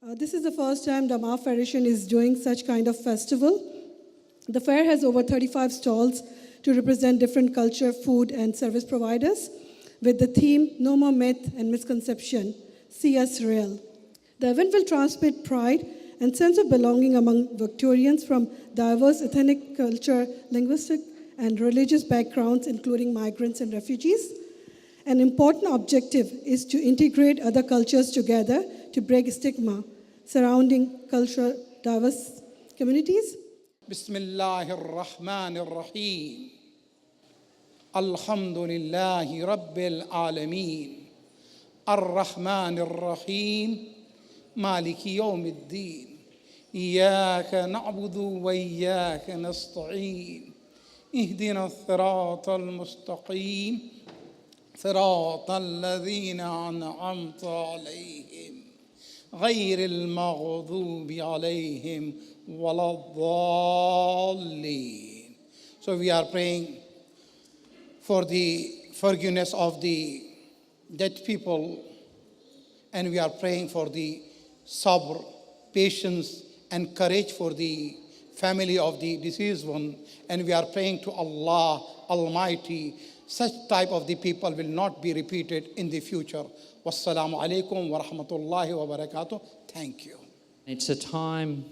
This is the first time the AMAFHH Federation is doing such kind of festival. The fair has over 35 stalls to represent different culture, food, and service providers with the theme, No More Myth and Misconception, See Us Real. The event will transmit pride and sense of belonging among Victorians from diverse ethnic, culture, linguistic, and religious backgrounds, including migrants and refugees. An important objective is to integrate other cultures together to break stigma surrounding cultural diverse communities. Bismillahir Rahmanir Rahim. Alhamdulillahi Rabbil Alameen. Ar-Rahmanir Rahim. Maliki Yawmiddin. Iyyaka na'budu wa iyyaka nasta'een. Ihdina as-sirata al-mustaqim. صراط الذين أنعمت عليهم غير المغضوب عليهم ولا الضالين. So we are praying for the forgiveness of the dead people, and we are praying for the sabr, patience, and courage for the family of the deceased one, and we are praying to Allah Almighty. Such type of the people will not be repeated in the future. Wassalamu alaikum wa rahmatullahi wa barakatuh. Thank you. It's a time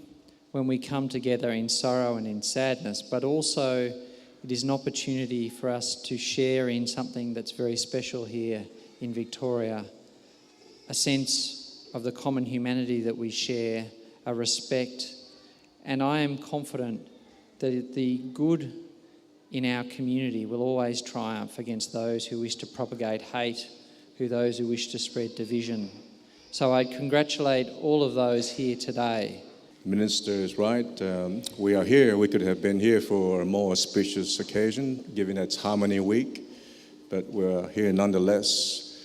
when we come together in sorrow and in sadness, but also it is an opportunity for us to share in something that's very special here in Victoria, a sense of the common humanity that we share, a respect, and I am confident that the good in our community will always triumph against those who wish to propagate hate, those who wish to spread division. So I congratulate all of those here today. The Minister is right. We are here. We could have been here for a more auspicious occasion, given it's Harmony Week, but we're here nonetheless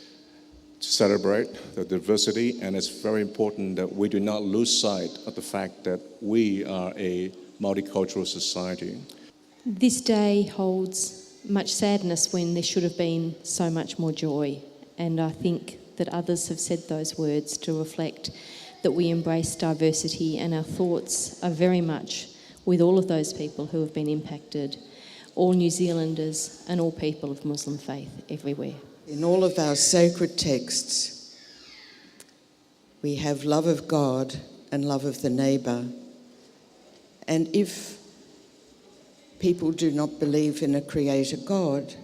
to celebrate the diversity, and it's very important that we do not lose sight of the fact that we are a multicultural society. This day holds much sadness when there should have been so much more joy, and I think that others have said those words to reflect that we embrace diversity, and our thoughts are very much with all of those people who have been impacted, all New Zealanders and all people of Muslim faith everywhere. In all of our sacred texts, we have love of God and love of the neighbour, and if people do not believe in a creator God,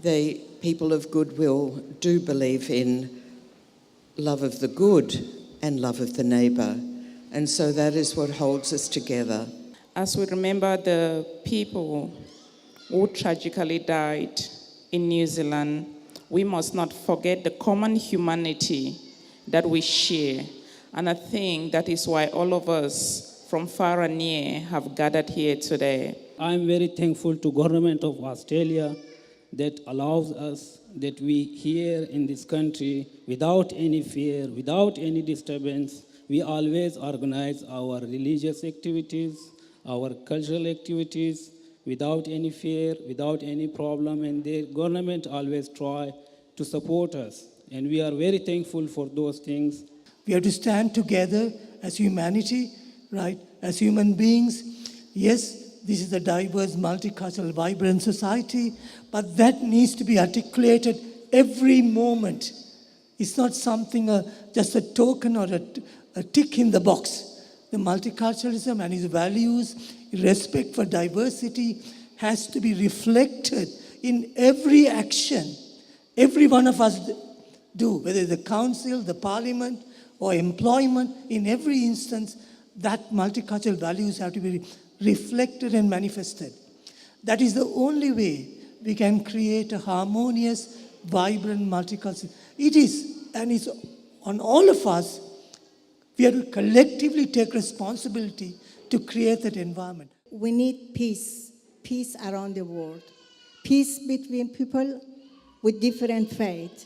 the people of goodwill do believe in love of the good and love of the neighbour. And so that is what holds us together. As we remember the people who tragically died in New Zealand, we must not forget the common humanity that we share. And I think that is why all of us from far and near have gathered here today. I'm very thankful to Government of Australia that allows us that we here in this country without any fear, without any disturbance, we always organize our religious activities, our cultural activities without any fear, without any problem, and the government always try to support us. And we are very thankful for those things. We have to stand together as humanity, right? As human beings. Yes, this is a diverse, multicultural, vibrant society, but that needs to be articulated every moment. It's not something, just a token or a tick in the box. The multiculturalism and its values, respect for diversity has to be reflected in every action every one of us do, whether the council, the parliament, or employment. In every instance, that multicultural values have to be reflected and manifested. That is the only way we can create a harmonious, vibrant multicultural. It is, and it's on all of us. We have to collectively take responsibility to create that environment. We need peace around the world, peace between people with different faith.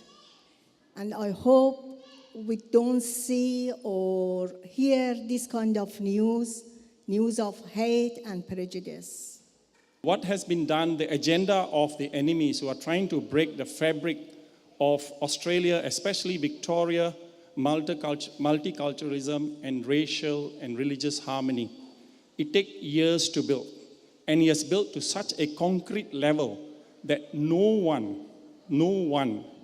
And I hope we don't see or hear this kind of news of hate and prejudice. What has been done, the agenda of the enemies who are trying to break the fabric of Australia, especially Victoria, multiculturalism and racial and religious harmony. It takes years to build. And he has built to such a concrete level that no one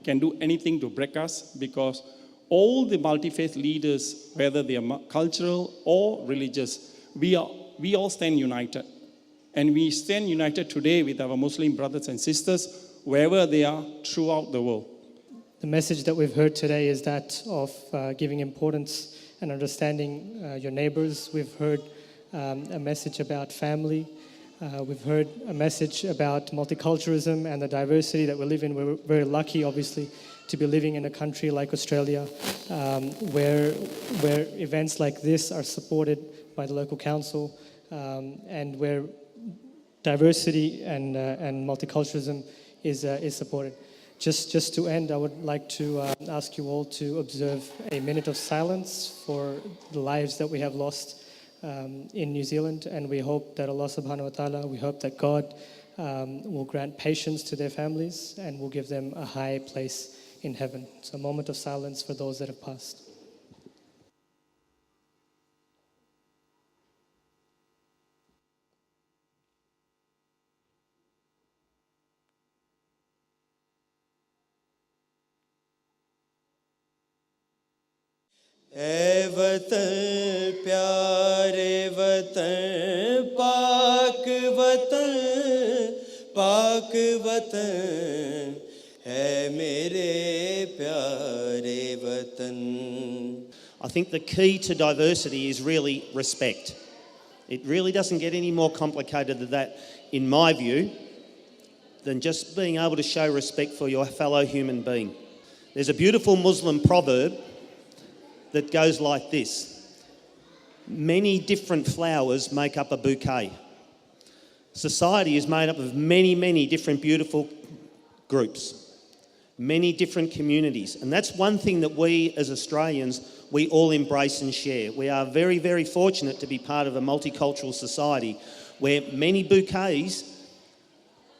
can do anything to break us, because all the multi-faith leaders, whether they are cultural or religious, we all stand united. And we stand united today with our Muslim brothers and sisters, wherever they are throughout the world. The message that we've heard today is that of giving importance and understanding your neighbors. We've heard a message about family. We've heard a message about multiculturalism and the diversity that we live in. We're very lucky, obviously, to be living in a country like Australia, where events like this are supported by the local council, and where diversity and multiculturalism is supported. Just to end, I would like to ask you all to observe a minute of silence for the lives that we have lost in New Zealand, and we hope that Allah subhanahu wa ta'ala, we hope that God will grant patience to their families and will give them a high place in heaven. So a moment of silence for those that have passed. ऐ वतन प्यारे वतन पाक वतन है मेरे प्यारे वतन. I think the key to diversity is really respect. It really doesn't get any more complicated than that, in my view, than just being able to show respect for your fellow human being. There's a beautiful Muslim proverb that goes like this: many different flowers make up a bouquet. Society is made up of many, many different beautiful groups, many different communities. And that's one thing that we as Australians, we all embrace and share. We are very, very fortunate to be part of a multicultural society where many bouquets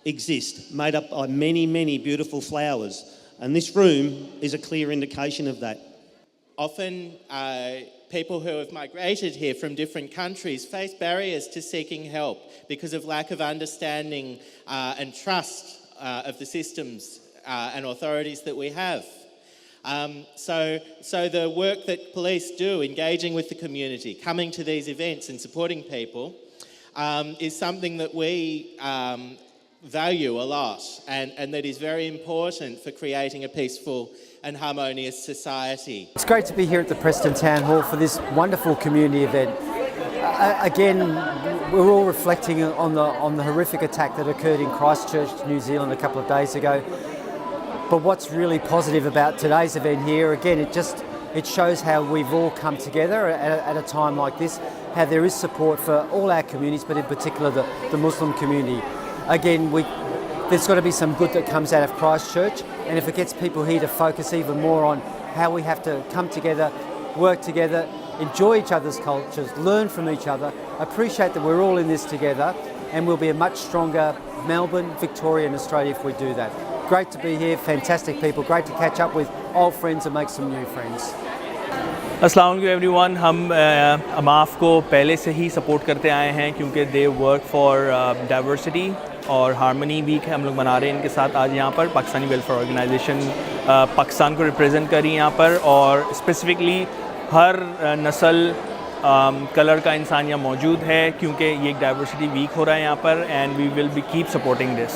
exist, made up by many, many beautiful flowers. And this room is a clear indication of that. Often people who have migrated here from different countries face barriers to seeking help because of lack of understanding and trust of the systems and authorities that we have. So the work that police do, engaging with the community, coming to these events and supporting people, is something that we value a lot, and that is very important for creating a peaceful and harmonious society. It's great to be here at the Preston Town Hall for this wonderful community event. Again, we're all reflecting on the horrific attack that occurred in Christchurch, New Zealand a couple of days ago. But what's really positive about today's event here, again, it shows how we've all come together at a time like this, how there is support for all our communities, but in particular the Muslim community. Again, there's got to be some good that comes out of Christchurch, and if it gets people here to focus even more on how we have to come together, work together, enjoy each other's cultures, learn from each other, appreciate that we're all in this together, and we'll be a much stronger Melbourne, Victoria and Australia if we do that. Great to be here, fantastic people, great to catch up with old friends and make some new friends. अस्सलाम वालेकुम everyone. हम अमाफ को पहले से ही support करते आए हैं क्योंकि दे वर्क फॉर डाइवर्सिटी और हार्मनी वीक हम लोग मना रहे हैं इनके साथ आज यहाँ पर. पाकिस्तानी वेलफेयर ऑर्गेनाइजेशन पाकिस्तान को रिप्रेजेंट करी यहाँ पर, और स्पेसिफिकली हर नस्ल कलर का इंसान यहाँ मौजूद है क्योंकि ये एक डाइवर्सिटी वीक हो रहा है यहाँ पर, and we will be keep supporting this.